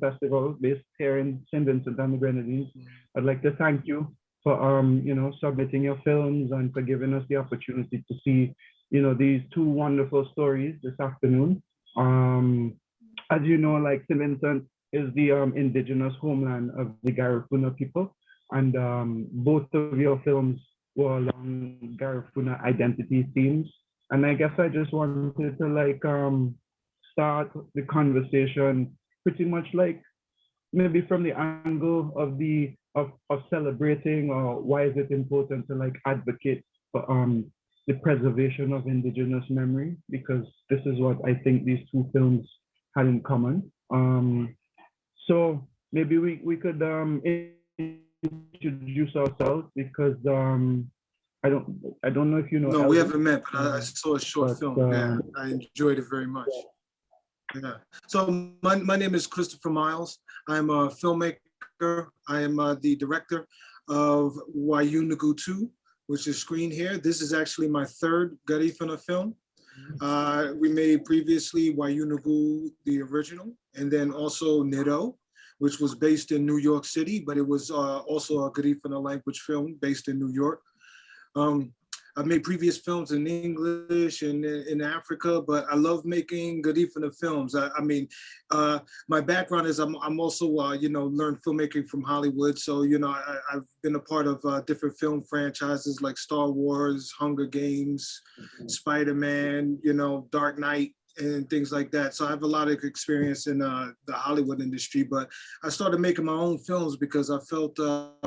Festival based here in St. Vincent and the Grenadines. I'd like to thank you for submitting your films and for giving us the opportunity to see, these two wonderful stories this afternoon. As you know, like St. Vincent is the indigenous homeland of the Garifuna people, and both of your films were along Garifuna identity themes. And I guess I just wanted to start the conversation pretty much like maybe from the angle of celebrating, or why is it important to advocate for the preservation of indigenous memory, because this is what I think these two films had in common. So maybe we could introduce ourselves, because I don't know if you know. No, Elvis. We haven't met, but I saw a short film. Yeah, I enjoyed it very much. Yeah. So my name is Christopher Miles. I'm a filmmaker. I am the director of Wayunagu 2, which is screened here. This is actually my third Garifuna film. We made previously Wayunagu, the original, and then also Nero, which was based in New York City, but it was also a Garifuna language film based in New York. I've made previous films in English and in Africa, but I love making Garifuna films. My background is I'm also, learned filmmaking from Hollywood. So, I've been a part of different film franchises like Star Wars, Hunger Games, Spider-Man, Dark Knight, and things like that. So I have a lot of experience in the Hollywood industry, but I started making my own films because I felt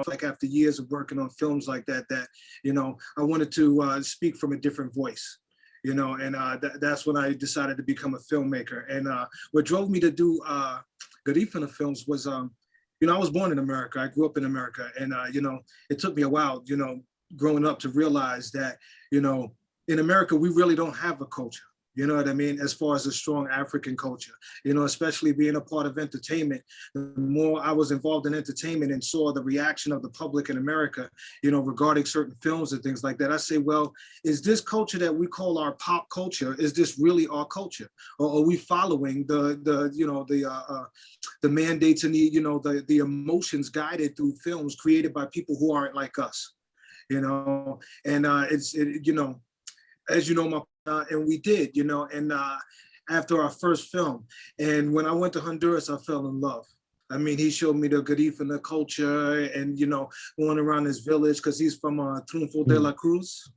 like after years of working on films like that, I wanted to speak from a different voice, and that's when I decided to become a filmmaker. And what drove me to do Garifuna films was, I was born in America. I grew up in America, and, it took me a while, growing up to realize that, in America, we really don't have a culture. You know what I mean? As far as a strong African culture, especially being a part of entertainment, the more I was involved in entertainment and saw the reaction of the public in America, regarding certain films and things like that, I say, well, is this culture that we call our pop culture, is this really our culture? Or are we following the mandates and the emotions guided through films created by people who aren't like us? As you know, and we did, and after our first film. And when I went to Honduras, I fell in love. I mean, he showed me the Garifuna culture and, going around his village, because he's from Triunfo de la Cruz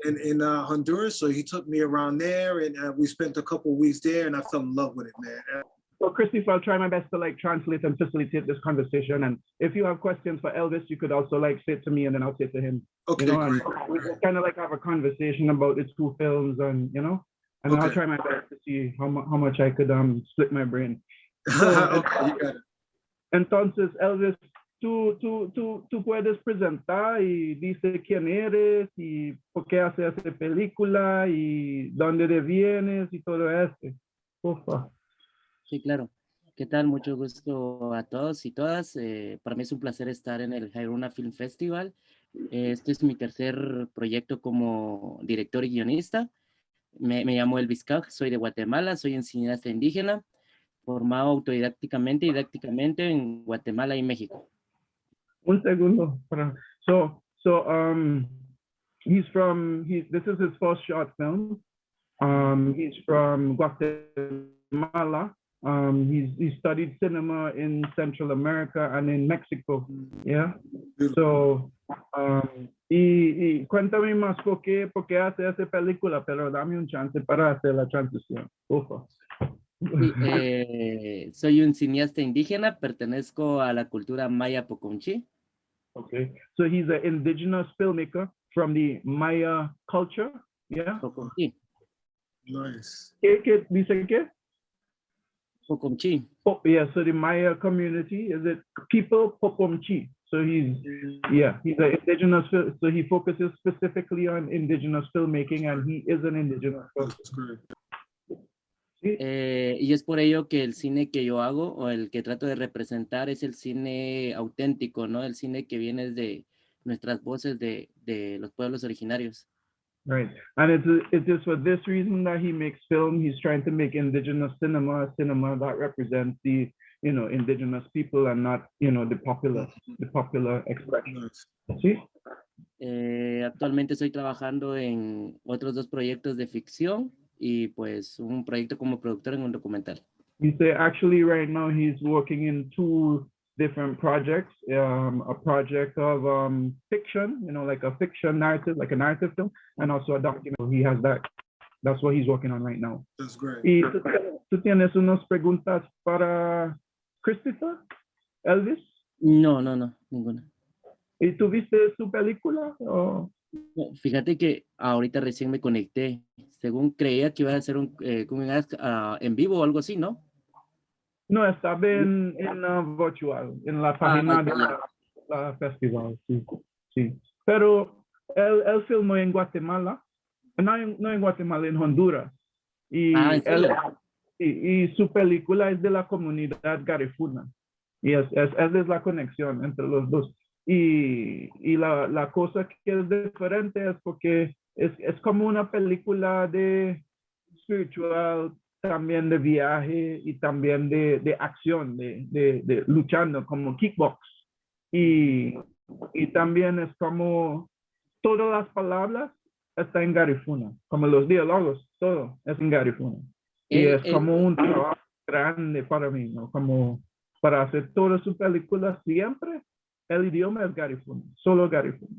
in Honduras. So he took me around there, and we spent a couple of weeks there, and I fell in love with it, man. So Christopher, I'll try my best to translate and facilitate this conversation. And if you have questions for Elvis, you could also say it to me, and then I'll say it to him. Okay, great. We just kind of have a conversation about the two films, and and okay. I'll try my best to see how much I could split my brain. So, okay, you got it. Entonces, Elvis, tú puedes presentar y dice quién eres y por qué haces esa película y dónde te vienes y todo eso. Porfa. Sí, claro. ¿Qué tal? Mucho gusto a todos y todas. Para mí es un placer estar en el Hairouna Film Festival. Este es mi tercer proyecto como director y guionista. Me llamo Elvis Caj, soy de Guatemala, soy un cineasta indígena, formado autodidácticamente y didácticamente en Guatemala y México. Un segundo. This is his first short film. He's from Guatemala. He studied cinema in Central America and in Mexico. Yeah. So, y cuéntame más por qué hace esa película, pero dame un chance para hacer la transición. Soy un cineasta indígena, pertenezco a la cultura maya Poconchi. Okay, so he's an indigenous filmmaker from the Maya culture. Yeah. Poconchi. Nice. ¿Qué dice qué? Poconchi. Yeah, so the Maya community, is it people Popomchi? So he's an indigenous, so he focuses specifically on indigenous filmmaking, and he is an indigenous filmmaker. Y es por ello que el cine que yo hago, o el que trato de representar, es el cine auténtico, ¿no? El cine que viene de nuestras voces de los pueblos originarios. Right, and it is for this reason that he makes film. He's trying to make indigenous cinema, a cinema that represents the indigenous people and not, the popular expression. ¿Sí? Actualmente estoy trabajando en otros dos proyectos de ficción y pues un proyecto como productor en un documental. He said actually right now he's working in two different projects, a project of fiction, like a fiction narrative, like a narrative film, and also a documentary. He has that. That's what he's working on right now. That's great. Y tú tienes unas preguntas para Christopher, Elvis? No, ninguna. ¿Y tú viste su película? No, fíjate que ahorita recién me conecté. Según creía que iba a hacer un en vivo o algo así, ¿no? No, estaba en virtual, en la página de la festival, sí. Pero él filmó en Guatemala, no en Guatemala, en Honduras. Y, y su película es de la comunidad Garifuna. Y esa es la conexión entre los dos. Y la cosa que es diferente es porque es como una película de espiritual, también de viaje y también de acción, de luchando como kickbox. Y también es como todas las palabras están en Garifuna, como los diálogos, todo es en Garifuna. Y es como un trabajo grande para mí, ¿no? Como para hacer toda su película siempre, el idioma es Garifuna, solo Garifuna.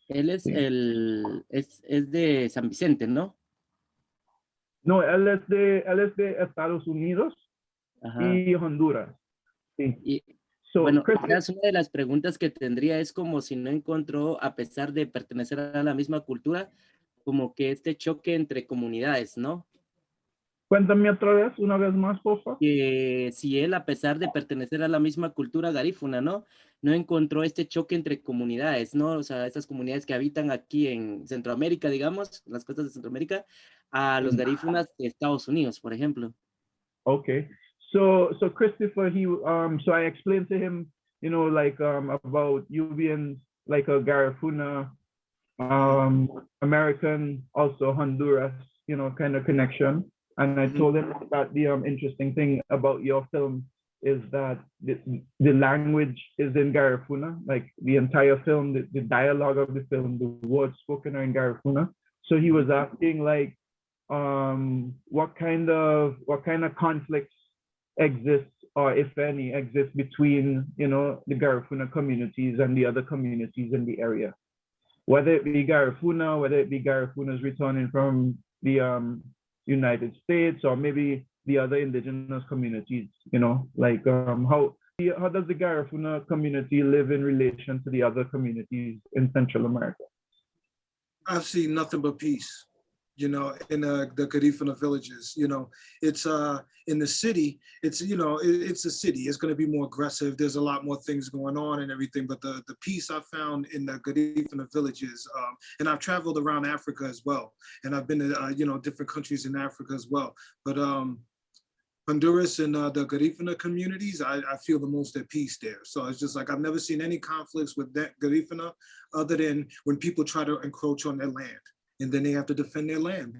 Él es es de San Vicente, ¿no? No, él es de Estados Unidos. Ajá. Y Honduras. Sí. Y, bueno, una de las preguntas que tendría es como si no encontró, a pesar de pertenecer a la misma cultura, como que este choque entre comunidades, ¿no? Cuéntame otra vez, una vez más, por favor. Que si él, a pesar de pertenecer a la misma cultura garífuna, ¿no? No encontró este choque entre comunidades, ¿no? O sea, estas comunidades que habitan aquí en Centroamérica, digamos, las costas de Centroamérica, a los garífunas de Estados Unidos, por ejemplo. Okay. So Christopher, so I explained to him, like about you being like a Garifuna, American, also Honduras, kind of connection. And I told him that the interesting thing about your film is that the language is in Garifuna, like the entire film, the dialogue of the film, the words spoken are in Garifuna. So he was asking like, what kind of conflicts exist, or if any exist between, the Garifuna communities and the other communities in the area, whether it be Garifuna, whether it be Garifunas returning from the United States, or maybe the other indigenous communities, like how does the Garifuna community live in relation to the other communities in Central America? I've seen nothing but peace, in the Garifuna villages. It's in the city, it's a city, it's going to be more aggressive, there's a lot more things going on and everything, but the peace I found in the Garifuna villages, and I've traveled around Africa as well, and I've been to different countries in Africa as well, but Honduras and the Garifuna communities, I feel the most at peace there. So it's just like, I've never seen any conflicts with that Garifuna other than when people try to encroach on their land. And then they have to defend their land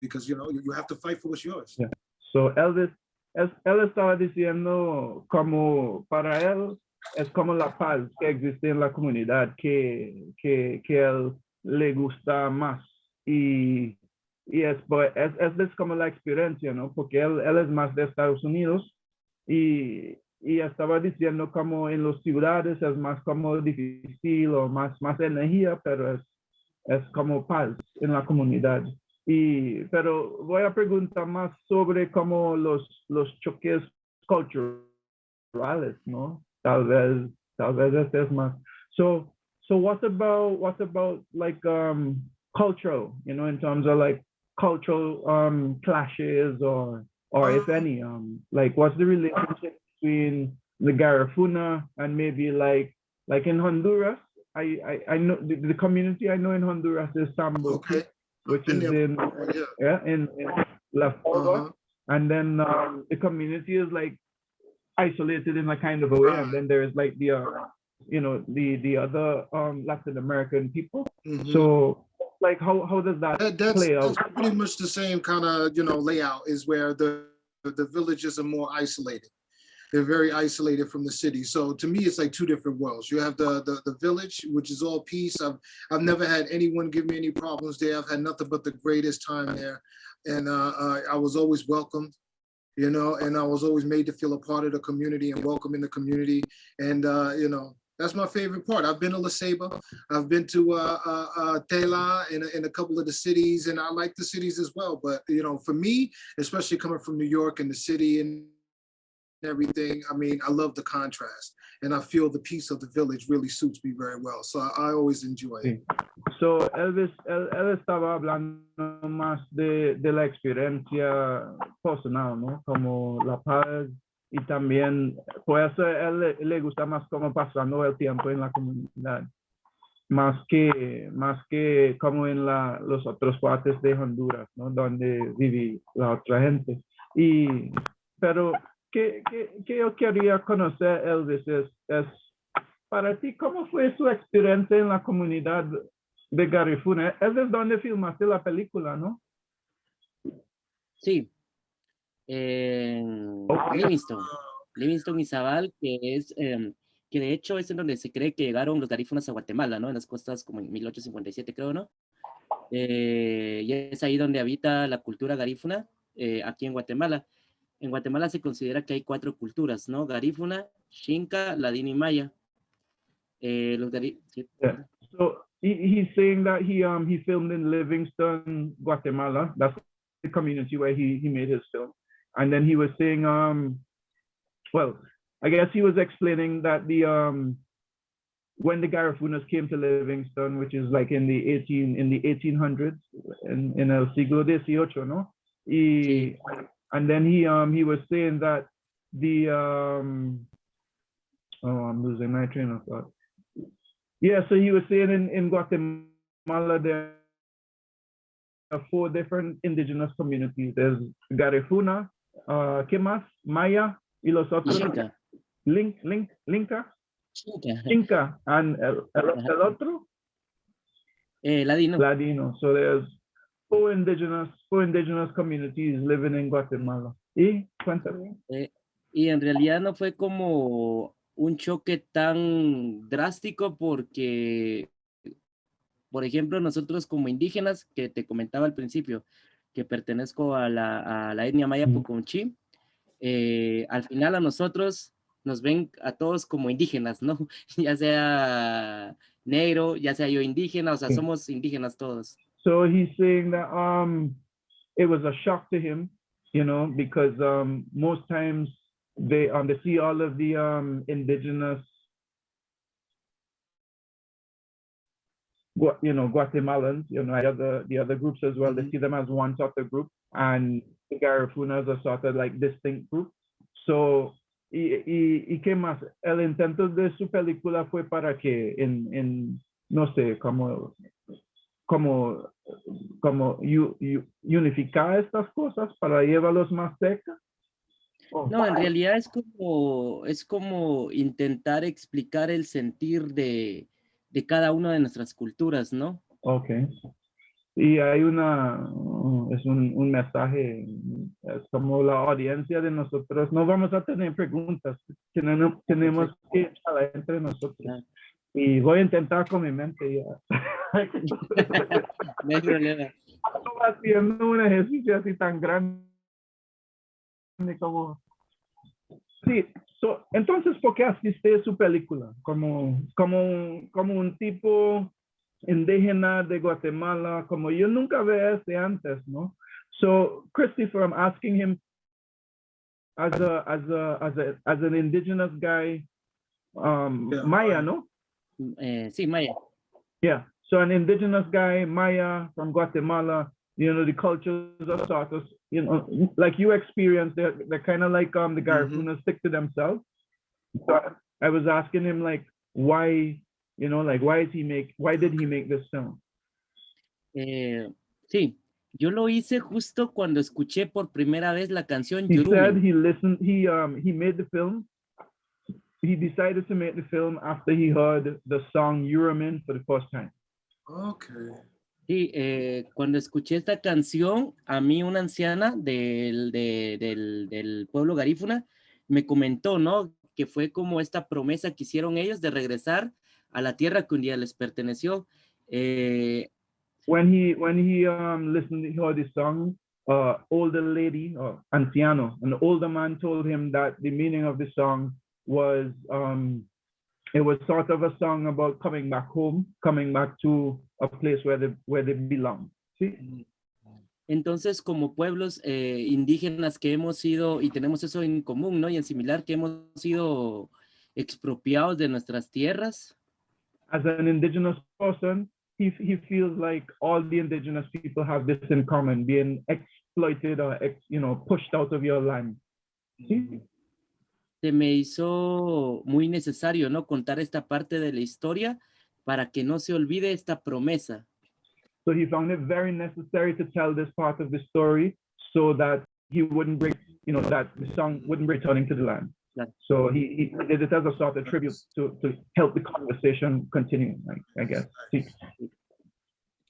because, you have to fight for what's yours. Yeah. So Elvis estaba diciendo como para él es como la paz que existe en la comunidad que él le gusta más. Y es como la experiencia, ¿no? Porque él es más de Estados Unidos y estaba diciendo como en las ciudades es más como difícil o más energía, pero es como paz en la comunidad. Pero voy a preguntar más sobre como los choques culturales, ¿no? Tal vez este es más. So what about like cultural, in terms of like cultural clashes or if any, like what's the relationship between the Garifuna and maybe like in Honduras? I know the community I know in Honduras is Sambo, okay, which is in La Forga, and then the community is like isolated in a kind of a way, and then there's like the other Latin American people. So like how does that play out? That's pretty much the same kind of layout, is where the villages are more isolated. they're very isolated from the city. So to me, it's like two different worlds. You have the village, which is all peace. I've never had anyone give me any problems there. I've had nothing but the greatest time there. And I was always welcomed, you know, and I was always made to feel a part of the community and welcome in the community. And, you know, that's my favorite part. I've been to La Ceiba, I've been to Tela in a couple of the cities, and I like the cities as well. But, you know, for me, especially coming from New York and the city and everything, I mean, I love the contrast. And I feel the peace of the village really suits me very well. So I always enjoy it. So Elvis, él estaba hablando más de la experiencia personal, ¿no? Como la paz y también, por eso a él le gusta más como pasando el tiempo en la comunidad, más que como en los otros partes de Honduras, ¿no? Donde vive la otra gente. Pero que yo quería conocer, Elvis, es para ti, ¿cómo fue su experiencia en la comunidad de Garifuna? Es de donde filmaste la película, ¿no? Sí, en Livingston y Zabal, que de hecho es en donde se cree que llegaron los garífunas a Guatemala, ¿no? En las costas como en 1857, creo, ¿no? Y es ahí donde habita la cultura garífuna, aquí en Guatemala. En Guatemala se considera que hay 4 culturas, ¿no? Garífuna, Xinca, Ladino y Maya. Yeah. So he's saying that he filmed in Livingston, Guatemala. That's the community where he made his film. And then he was saying, well, I guess he was explaining that when the Garifunas came to Livingston, which is like in the 1800s, in el siglo XVIII, no? Sí. And then he was saying that I'm losing my train of thought. Yeah, so he was saying in Guatemala there are 4 different indigenous communities. There's Garifuna, ¿qué más? Maya y los otros. Xinca. Linka. Xinca. Xinca and el otro. Ladino. Ladino. So there's 4 indigenous communities living in Guatemala. Y cuéntame. Y en realidad no fue como un choque tan drástico porque, por ejemplo, nosotros como indígenas, que te comentaba al principio, que pertenezco a la etnia maya Pucunchi, al final a nosotros nos ven a todos como indígenas, ¿no? Ya sea negro, ya sea yo indígena, o sea, somos indígenas todos. So he's saying that it was a shock to him, you know, because most times they see all of the indigenous, Guatemalans, you know, the other groups as well. They see them as one sort of group, and the Garifunas are sort of like distinct group. So y qué más, el intento de su película fue para que no sé, como unificar estas cosas para llevarlos más cerca. No, en realidad es como intentar explicar el sentir de cada una de nuestras culturas, ¿no? Okay. Y hay es un mensaje, es como la audiencia de nosotros. No vamos a tener preguntas, tenemos que hablar entre nosotros. Y voy a intentar con mi mente ya. No hay problema. No haciendo un ejercicio así tan grande como... Sí, entonces, ¿por qué asiste su película? Como un tipo indígena de Guatemala, como yo nunca vi este antes, ¿no? So, Christopher, I'm asking him as an indigenous guy, Maya, no? Sí, Maya. Yeah, so an indigenous guy, Maya from Guatemala, you know, the cultures are sort of, you know, like you experienced, they're kind of like the Garifunas stick to themselves. So I was asking him like, why, you know, like why did he make this film? Sí, yo lo hice justo cuando escuché por primera vez la canción He Yurumin. said he made the film. He decided to make the film after he heard the song Yuramin for the first time. Okay. Sí, cuando escuché esta canción, a mí una anciana del pueblo garífuna me comentó, ¿no? Que fue como esta promesa que hicieron ellos de regresar a la tierra que un día les perteneció. When he listened to heard the song, older lady, anciano, an older man told him that the meaning of the song was it was sort of a song about coming back home, coming back to a place where they belong. ¿Sí? Entonces, como pueblos indígenas que hemos sido, y tenemos eso en común, ¿no? Y en similar, que hemos sido expropiados de nuestras tierras. As an indigenous person, he feels like all the indigenous people have this in common, being exploited or pushed out of your land. ¿Sí? Se me hizo muy necesario, ¿no? Contar esta parte de la historia para que no se olvide esta promesa. So he found it very necessary to tell this part of the story so that he wouldn't break, that the song wouldn't return into the land. Claro. So he did it as a sort of tribute to help the conversation continue, I guess. Sí.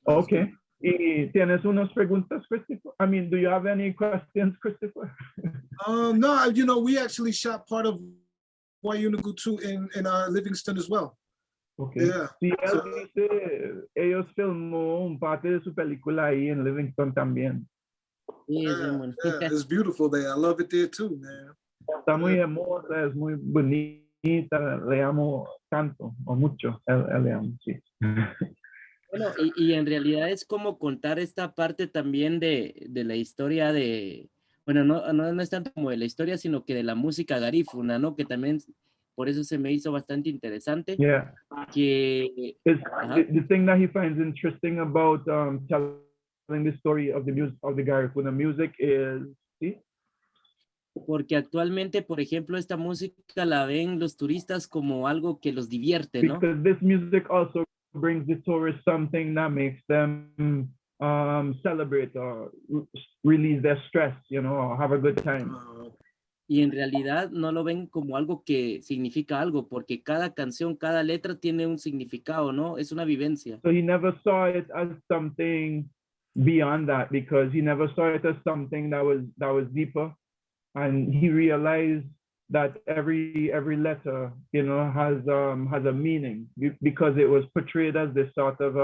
Okay. ¿Y tienes unas preguntas, Christopher? I mean, do you have any questions, Christopher? No, we actually shot part of Wayunagu too in Livingston as well. Okay. Yeah. Sí, él dice, ellos filmó un parte de su película ahí en Livingston también. Sí, es bien bueno. It's beautiful there. I love it there too, man. Está muy hermosa, es muy bonita, le amo tanto, o mucho, él le amo, sí. Bueno, y en realidad es como contar esta parte también de la historia de, bueno, no es tanto como de la historia, sino que de la música garífuna, ¿no? Que también, por eso se me hizo bastante interesante. Yeah. Que, the thing that he finds interesting about telling the story of the music of the Garifuna music is, ¿sí? Porque actualmente, por ejemplo, esta música la ven los turistas como algo que los divierte, ¿no? Because this music also brings the tourists something that makes them celebrate or release their stress, or have a good time. Y en realidad no lo ven como algo que significa algo, porque cada canción, cada letra tiene un significado, ¿no? Es una vivencia. So he never saw it as something beyond that, because he never saw it as something that was deeper, and he realized that every letter, has a meaning, because it was portrayed as this sort of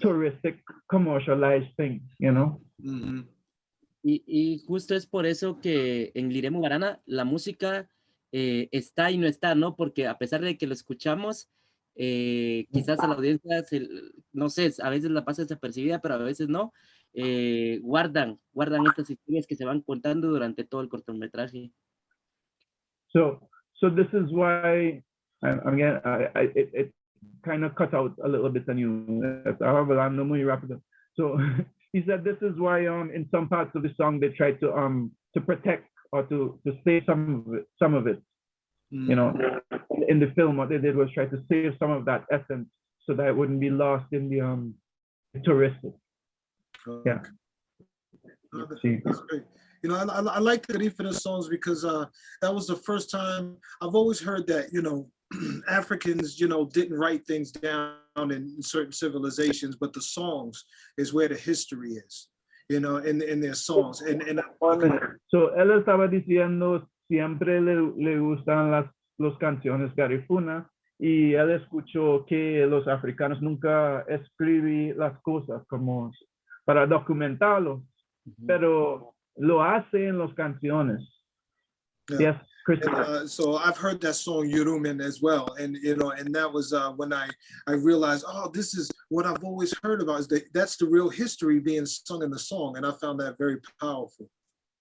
touristic, commercialized thing, Mm-hmm. Y justo es por eso que en Liremu Barnana la música está y no está, ¿no? Porque a pesar de que lo escuchamos, quizás a la audiencia, no sé, a veces la pasa desapercibida, pero a veces no, guardan estas historias que se van contando durante todo el cortometraje. So this is why it kind of cut out a little bit on you. Hablando muy rápido. So he said this is why in some parts of the song they try to protect or to save some of it. Mm. In the film what they did was try to save some of that essence so that it wouldn't be lost in the touristic. Okay. Yeah. Oh, that's great. I like the Garifuna songs because that was the first time I've always heard that, Africans, didn't write things down in certain civilizations, but the songs is where the history is, in their songs. So él estaba diciendo siempre le gustan las canciones Garifuna, y él escuchó que los africanos nunca escriben las cosas como para documentarlo, pero lo hace en las canciones. Yeah. Yes, so I've heard that song Yurumen as well, and and that was when I realized, oh, this is what I've always heard about, is that's the real history being sung in the song, and I found that very powerful.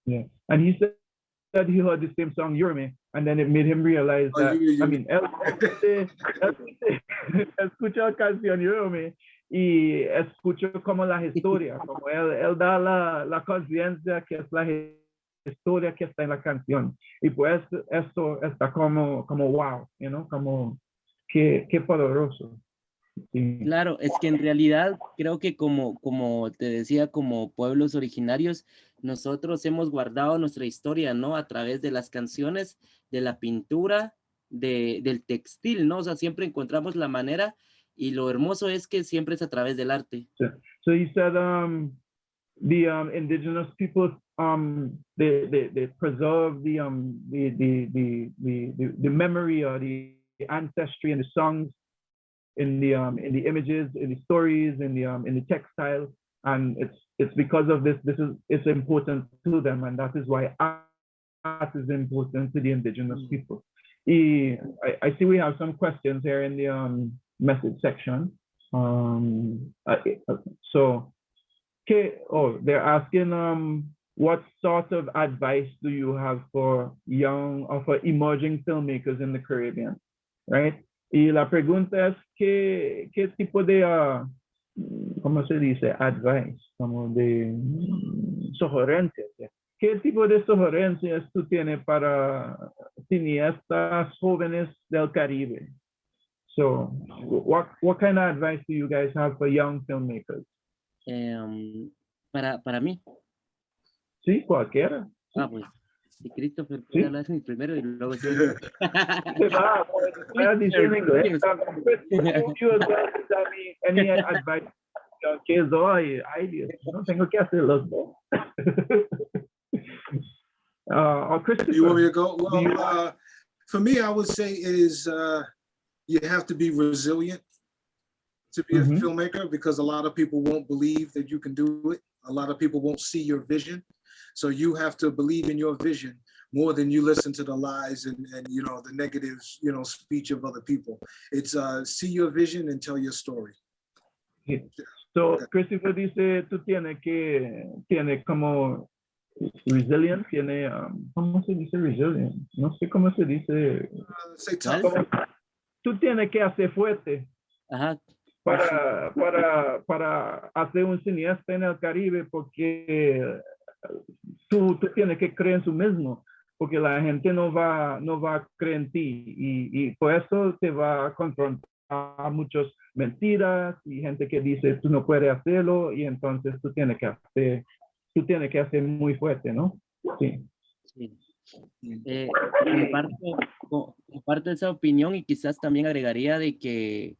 Yeah, and he said he heard the same song Yurumen, and then it made him realize that, I mean, él escucha la canción Yurumen y escucha como la historia, como él da la conciencia que es la historia que está en la canción, y pues esto está como wow, como qué poderoso. Sí. Claro, es que en realidad creo que como te decía, como pueblos originarios, nosotros hemos guardado nuestra historia, ¿no? A través de las canciones, de la pintura, del textil, ¿no? O sea, siempre encontramos la manera, y lo hermoso es que siempre es a través del arte. So he said the indigenous people they preserve the memory or the ancestry and the songs in the images, in the stories, in the textile, and it's because of this it's important to them, and that is why art is important to the indigenous people. I see we have some questions here in the message section. So, okay, they're asking what sort of advice do you have for young or for emerging filmmakers in the Caribbean, right? Y la pregunta es qué tipo de ¿cómo se dice? Advice, como de sugerencias. ¿Qué tipo de sugerencias tú tienes para cineastas jóvenes del Caribe? So, what kind of advice do you guys have for young filmmakers? Para mí. Sí, cualquiera. Pues, si Christopher puede hablar primero y luego yo. Voy a decir en inglés. You as well to tell me any advice que doy. Ay, Dios, no tengo que hacer los dos. Christopher, you want me to go? Well, for me, I would say is you have to be resilient to be a filmmaker, because a lot of people won't believe that you can do it. A lot of people won't see your vision. So you have to believe in your vision more than you listen to the lies and you know, the negative, you know, speech of other people. It's see your vision and tell your story. So Christopher dice, tú tienes como resilient, ¿cómo se dice resilient? No sé cómo se dice. Say tough. Tú tienes que hacer fuerte. Ajá. Para hacer un cineasta en el Caribe, porque tú tienes que creer en tú mismo, porque la gente no va a creer en ti, y por eso te va a confrontar muchas mentiras y gente que dice tú no puedes hacerlo, y entonces tú tienes que hacer muy fuerte, ¿no? Sí. Comparto esa opinión, y quizás también agregaría de que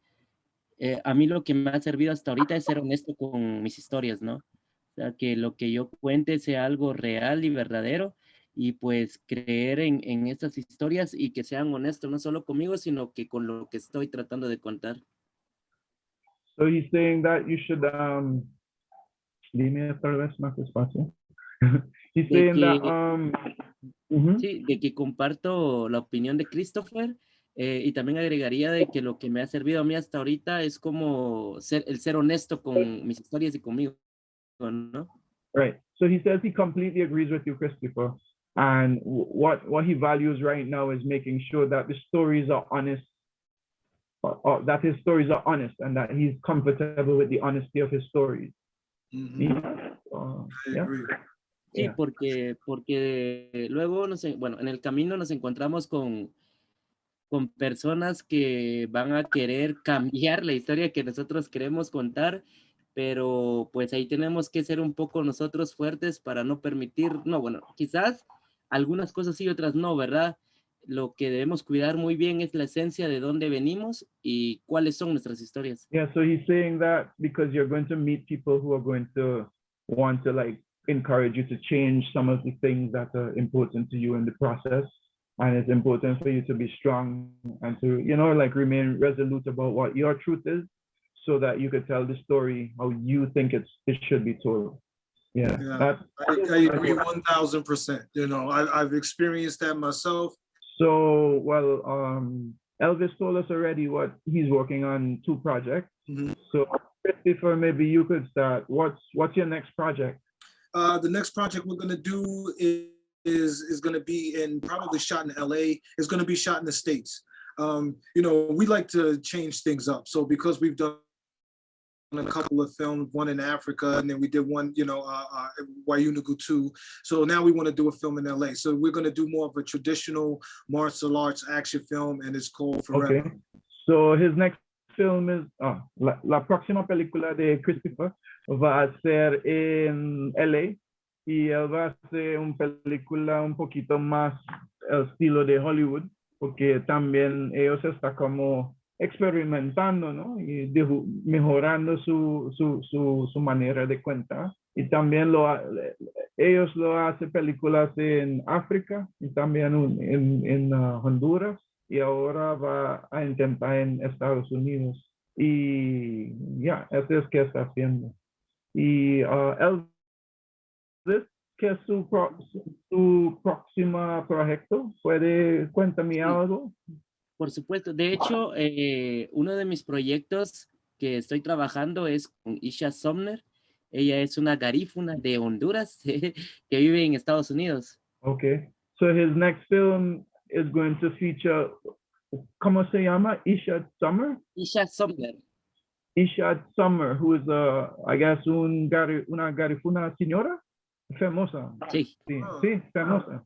a mí lo que me ha servido hasta ahorita es ser honesto con mis historias, ¿no? O sea, que lo que yo cuente sea algo real y verdadero, y pues creer en estas historias y que sean honestos, no solo conmigo, sino que con lo que estoy tratando de contar. So he's saying that you should, dime otra vez más despacio. He's saying that, sí, de que comparto la opinión de Christopher, y también agregaría de que lo que me ha servido a mí hasta ahorita es como el ser honesto con mis historias y conmigo, ¿no? Right. So he says he completely agrees with you, Christopher. And what he values right now is making sure that the stories are honest, or that his stories are honest, and that he's comfortable with the honesty of his stories. I agree. Sí, porque luego, bueno, en el camino nos encontramos con personas que van a querer cambiar la historia que nosotros queremos contar, pero pues ahí tenemos que ser un poco nosotros fuertes para no permitir, bueno, quizás algunas cosas sí, otras no, ¿verdad? Lo que debemos cuidar muy bien es la esencia de dónde venimos y cuáles son nuestras historias. Yeah, so he's saying that because you're going to meet people who are going to want to like encourage you to change some of the things that are important to you in the process. And it's important for you to be strong and to, you know, like remain resolute about what your truth is, so that you could tell the story how you think it should be told. Yeah. I agree 1000%. You know, I've experienced that myself. So, well, Elvis told us already what he's working on, 2 projects. So Christopher, maybe you could start. What's your next project? The next project we're going to do is going to be probably shot in LA. It's going to be shot in the States. You know, we like to change things up. So because we've done a couple of films, one in Africa, and then we did one, you know, Wayunagu 2. So now we want to do a film in LA. So we're going to do more of a traditional martial arts action film, and it's called Forever. Okay. So his next film is, la próxima película de Christopher va a ser en LA, y él va a hacer una película un poquito más el estilo de Hollywood, porque también ellos están como experimentando, ¿no? Y mejorando su manera de contar. Y también ellos lo hacen películas en África y también en Honduras y ahora va a intentar en Estados Unidos. Y ya, eso es que está haciendo. Y Elvis, ¿qué es su próximo proyecto? Cuéntame Sí, algo? por supuesto. De hecho, uno de mis proyectos que estoy trabajando es con Isha Somner. Ella es una garífuna de Honduras que vive en Estados Unidos. Okay. So his next film is going to feature, ¿cómo se llama? Isha Summer? Isha Somner. Isha Summer, who is, I guess, una garifuna señora famosa. Sí. Sí, sí, famosa.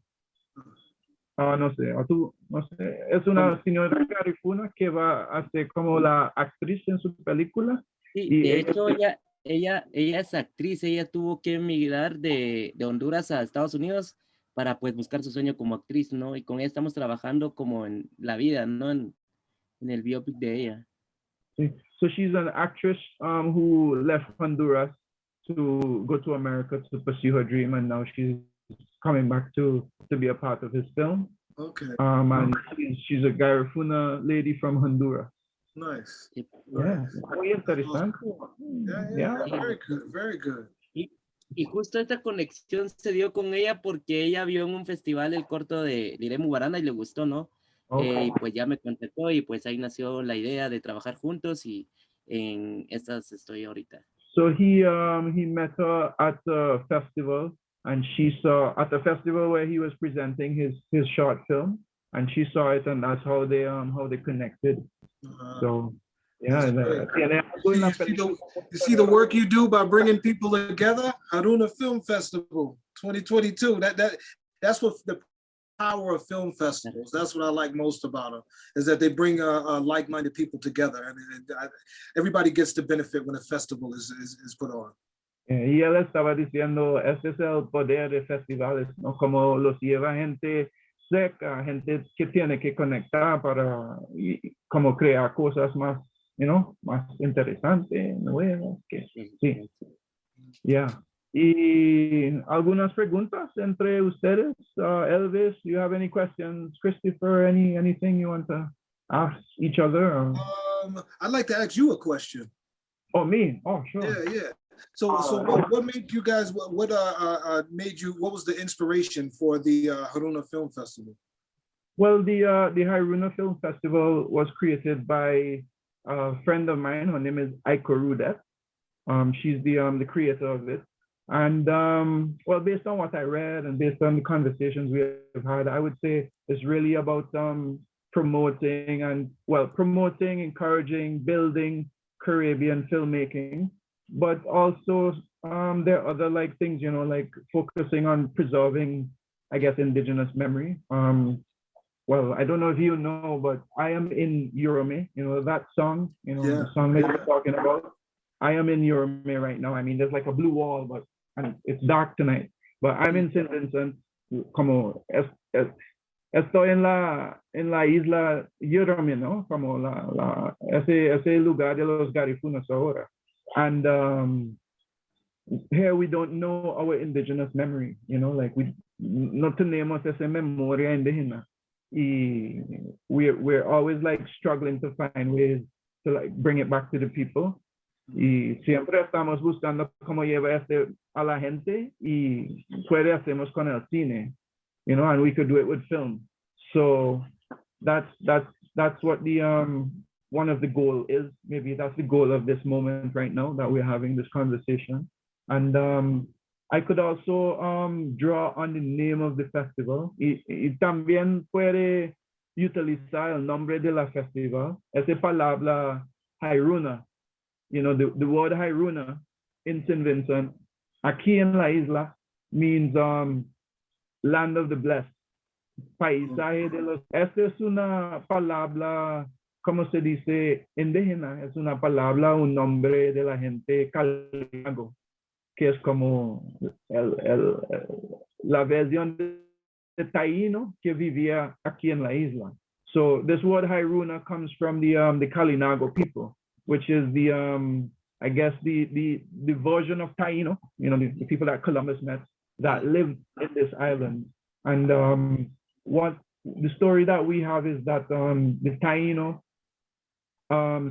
No sé, o tú, no sé. Es Como- una señora garifuna que va a ser como la actriz en su película. sí, Y de ella, hecho, ella es actriz. Ella tuvo que emigrar de Honduras a Estados Unidos para pues buscar su sueño como actriz, ¿no? Y con ella estamos trabajando como en la vida, ¿no? En el biopic de ella. sí. So she's an actress who left Honduras to go to America to pursue her dream, and now she's coming back to be a part of his film. Okay, And she's a Garifuna lady from Honduras. nice. Sí. Yeah, muy interesante. Yeah, Sí. very good, very good. Y justo esta conexión se dio con ella porque ella vio en un festival el corto de Liremu Barnana y le gustó, ¿no? Okay. Y pues ya me contactó y pues ahí nació la idea de trabajar juntos y en estas estoy ahorita. So he met her at a festival, and she saw at the festival where he was presenting his short film, and she saw it, and that's how they connected. So yeah, tiene algo en la película. You see the work you do by bringing people together. Hairouna Film Festival 2022. That's what the power of film festivals. That's what I like most about them, is that they bring like-minded people together, and everybody gets to benefit when a festival is put on. Y él estaba diciendo, ese es el poder de festivales, ¿no? Como los lleva gente cerca, gente que tiene que conectar para como crear cosas más, más interesantes, nuevas. Sí, ya. Y algunas preguntas entre ustedes. Elvis, do you have any questions? Christopher, anything you want to ask each other? I'd like to ask you a question. Oh, me? Oh, sure. Yeah. So what made you guys? What made you? What was the inspiration for the Hairouna Film Festival? Well, the Hairouna Film Festival was created by a friend of mine. Her name is Akley Olton. She's the creator of it. And well, based on what I read and based on the conversations we have had, I would say it's really about promoting, encouraging, building Caribbean filmmaking, but also there are other like things, like focusing on preserving, I guess, indigenous memory. Well, I don't know if you know, but I am in Yorome, that song, the song that you're talking about. I am in Yorome right now. I mean, there's like a blue wall, but and it's dark tonight. But I'm in St. Vincent, como estoy en la isla Yorome, ¿no? Como ese lugar de los garifunas ahora. And here we don't know our indigenous memory, like we no tenemos esa memoria indígena. Y we're always like struggling to find ways to like bring it back to the people. Y siempre estamos buscando cómo llevar a la gente y puede hacemos con el cine, and we could do it with film. So that's what the one of the goal is. Maybe that's the goal of this moment right now that we're having this conversation. And I could also draw on the name of the festival. Y también puede utilizar el nombre de la festival. Esa palabra Hairouna. The word Hairouna in St. Vincent, aquí en la isla, means land of the blessed. Paisaje de los. Esta es una palabra, ¿cómo se dice? Indígena. Es una palabra, un nombre de la gente Cajoc, que es como la versión de taíno que vivía aquí en la isla. So this word Hairouna comes from the Kalinago people, which is the I guess the version of Taino, you know, the people that Columbus met that lived in this island. And what the story that we have is that the Taino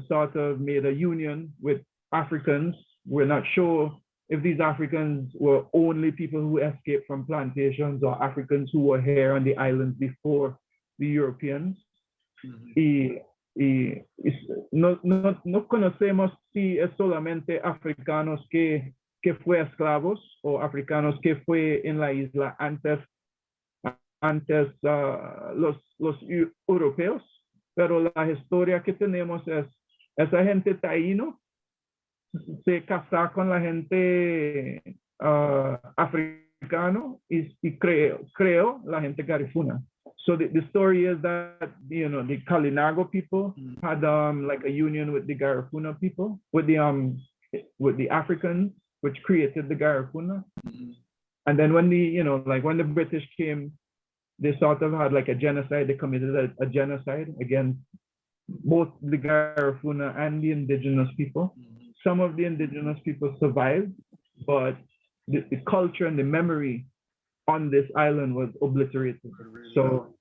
sort of made a union with Africans. We're not sure if these Africans were only people who escaped from plantations or Africans who were here on the islands before the Europeans. No conocemos si es solamente africanos que fue esclavos o africanos que fue en la isla antes los europeos, pero la historia que tenemos es esa gente taíno se casa con la gente africano y creó la gente garifuna. So the story is that, you know, the Kalinago people had like a union with the Garifuna people, with the Africans, which created the Garifuna. And then when when the British came, they sort of had like a genocide. They committed a genocide against both the Garifuna and the indigenous people. Some of the indigenous people survived, but the culture and the memory on this island was obliterated. So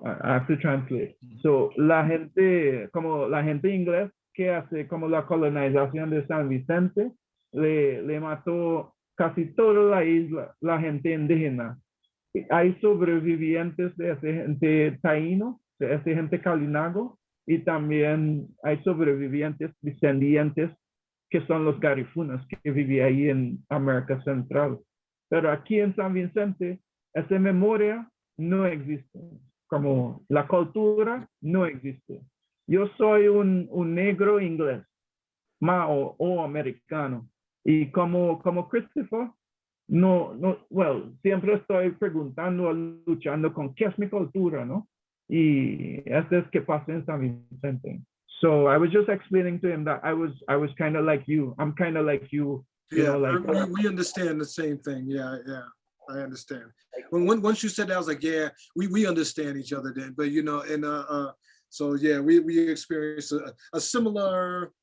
I have to translate. So la gente inglés que hace como la colonización de San Vicente le mató casi toda la isla, la gente indígena. Hay sobrevivientes de esa gente taíno, de esa gente kalinago, y también hay sobrevivientes descendientes que son los garifunas que vivían ahí en América Central. Pero aquí en San Vicente, esa memoria no existe, como la cultura no existe. Yo soy un negro inglés, o americano, y como Christopher, siempre estoy preguntando, luchando con qué es mi cultura, ¿no? Y eso es que pasa en San Vicente. So I was just explaining to him that I was kind of like you. I'm kind of like you. You know, like we understand the same thing. Yeah, I understand. Once you said that, I was like, yeah, we understand each other then. But you know, and so yeah, we experienced a similar,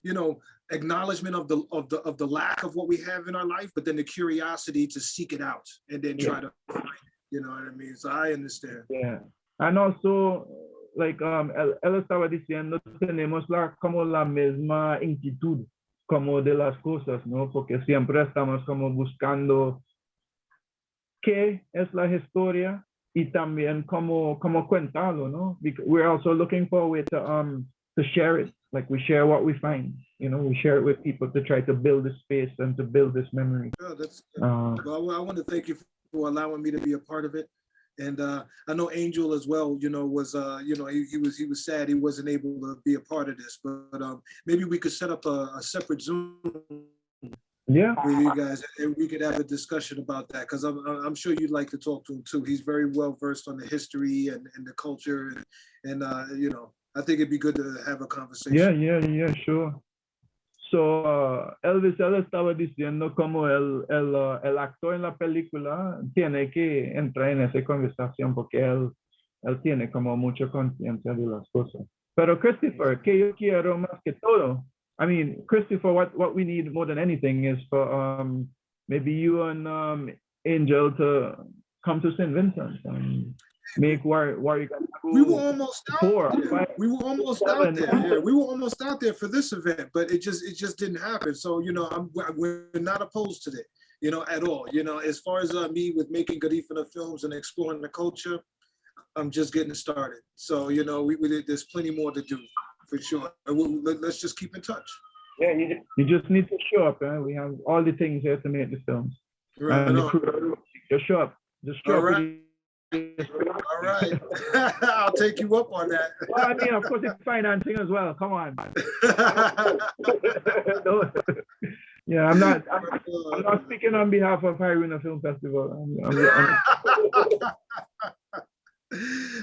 you know, acknowledgement of the lack of what we have in our life, but then the curiosity to seek it out and then try to find it. You know what I mean? So I understand. Yeah, and also like él estaba diciendo, tenemos como la misma inquietud como de las cosas, ¿no? Porque siempre estamos como buscando qué es la historia y también cómo contarlo, ¿no? We're also looking for a way to share it. Like we share what we find, you know, we share it with people to try to build this space and to build this memory. Oh, well, I want to thank you for allowing me to be a part of it. And I know Angel as well, you know, was, you know, he was sad he wasn't able to be a part of this, but maybe we could set up a separate Zoom with you guys, and we could have a discussion about that, because I'm sure you'd like to talk to him too. He's very well versed on the history and the culture, and you know, I think it'd be good to have a conversation. Yeah, sure. So Elvis, él estaba diciendo como el actor en la película tiene que entrar en esa conversación porque él tiene como mucha conciencia de las cosas. Pero Christopher, que yo quiero más que todo, I mean, Christopher, what we need more than anything is for maybe you and Angel to come to St. Vincent and make Wayunagu. We were almost out there. We were almost out there. Yeah, we were almost out there for this event, but it just didn't happen. So you know, we're not opposed to that, you know, at all. You know, as far as me with making Garifuna films and exploring the culture, I'm just getting started. So you know, there's plenty more to do for sure. And let's just keep in touch. Yeah, you just need to show up. We have all the things here to make the films. Right. Just show up. Just show up. All right. I'll take you up on that. Well, I mean, of course, it's financing as well. Come on. Yeah, I'm not speaking on behalf of Hairouna Film Festival.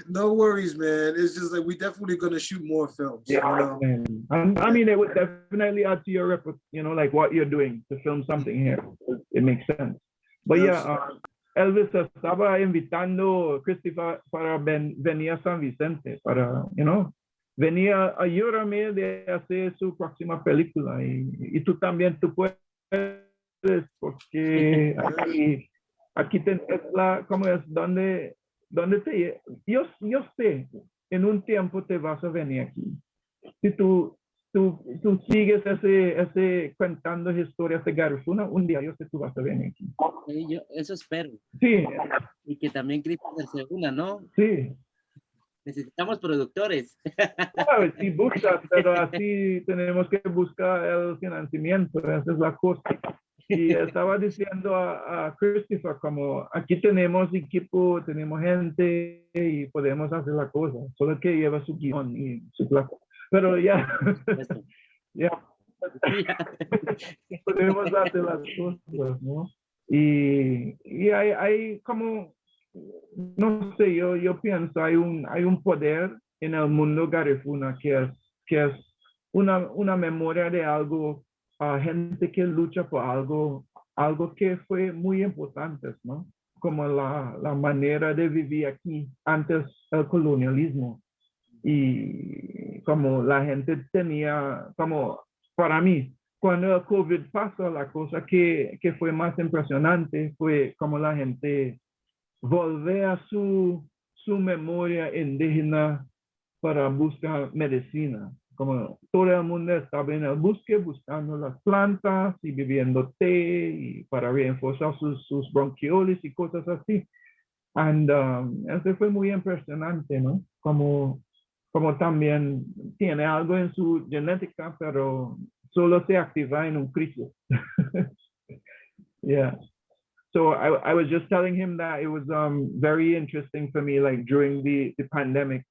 No worries, man. It's just like we definitely gonna shoot more films. Yeah, you know? I mean, it would definitely add to your repertoire, you know, like what you're doing to film something here. It makes sense. But yeah, Elvis estaba invitando a Christopher para venir a San Vicente, para, venía a ayudarme de hacer su próxima película. Y tú también, tú puedes, porque aquí tenés ¿cómo es? ¿Dónde yo sé, en un tiempo te vas a venir aquí. Si tú sigues ese contando historias de Garifuna, un día yo sé que tú vas a venir aquí. Sí, yo eso espero. Sí. Y que también Christopher se una, ¿no? Sí. Necesitamos productores. Claro, sí buscas, pero así tenemos que buscar el financiamiento, esa es la cosa. Y estaba diciendo a Christopher, como aquí tenemos equipo, tenemos gente y podemos hacer la cosa, solo que lleva su guión y su plazo. Pero ya, ya, podemos hacer las cosas, ¿no? Y hay como, no sé, yo pienso, hay un poder en el mundo Garifuna que es una memoria de algo, gente que lucha por algo que fue muy importante, ¿no? Como la manera de vivir aquí antes del colonialismo. Y como la gente tenía, como para mí, cuando el COVID pasó, la cosa que fue más impresionante fue como la gente volver a su memoria indígena para buscar medicina. Como todo el mundo estaba en el bosque buscando las plantas y bebiendo té y para reforzar sus bronquioles y cosas así. And eso fue muy impresionante, ¿no? Como también tiene algo en su genética, pero solo se activa en un crisis. Yeah. So I was just telling him that it was very interesting for me, like during the pandemic,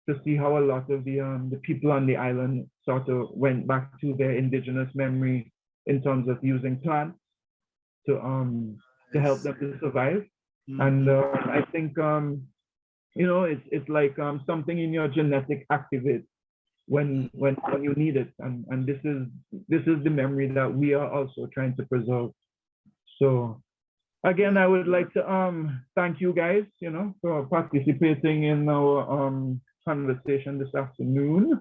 to see how a lot of the people on the island sort of went back to their indigenous memory in terms of using plants to help them to survive. And I think it's like something in your genetic activates when you need it, and this is the memory that we are also trying to preserve. So again, I would like to thank you guys, for participating in our conversation this afternoon.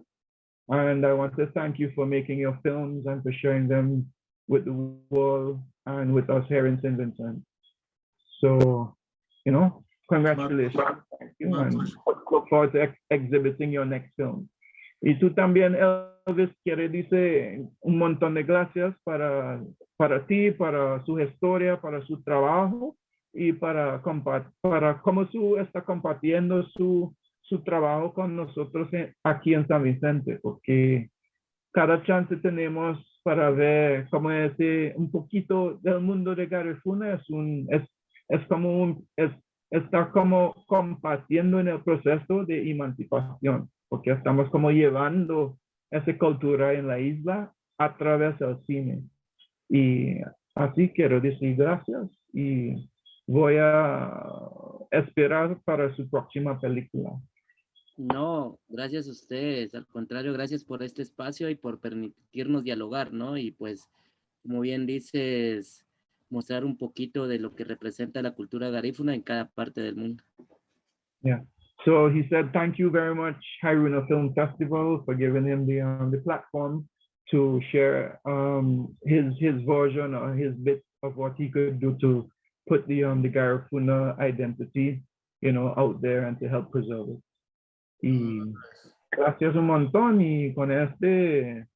And I want to thank you for making your films and for sharing them with the world and with us here in St. Vincent. So, congratulations. Thank you, and look forward to exhibiting your next film. Y tú también, Elvis, quiere decir un montón de gracias para ti, para su historia, para su trabajo y para cómo está compartiendo su trabajo con nosotros aquí en San Vicente, porque cada chance tenemos para ver cómo es un poquito del mundo de Garifuna, está como compartiendo en el proceso de emancipación, porque estamos como llevando esa cultura en la isla a través del cine. Y así quiero decir gracias y voy a esperar para su próxima película. No, gracias a ustedes. Al contrario, gracias por este espacio y por permitirnos dialogar, ¿no? Y pues, como bien dices, mostrar un poquito de lo que representa la cultura garífuna en cada parte del mundo. Yeah. So he said, thank you very much, Hairouna Film Festival, for giving him the platform to share his version or his bit of what he could do to put the Garifuna identity, out there and to help preserve it. Y gracias un montón, y con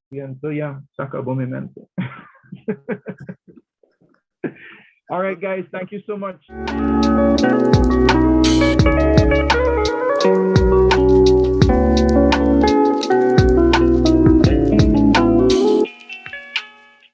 pienso ya se acabó mi mente. All right, guys, thank you so much.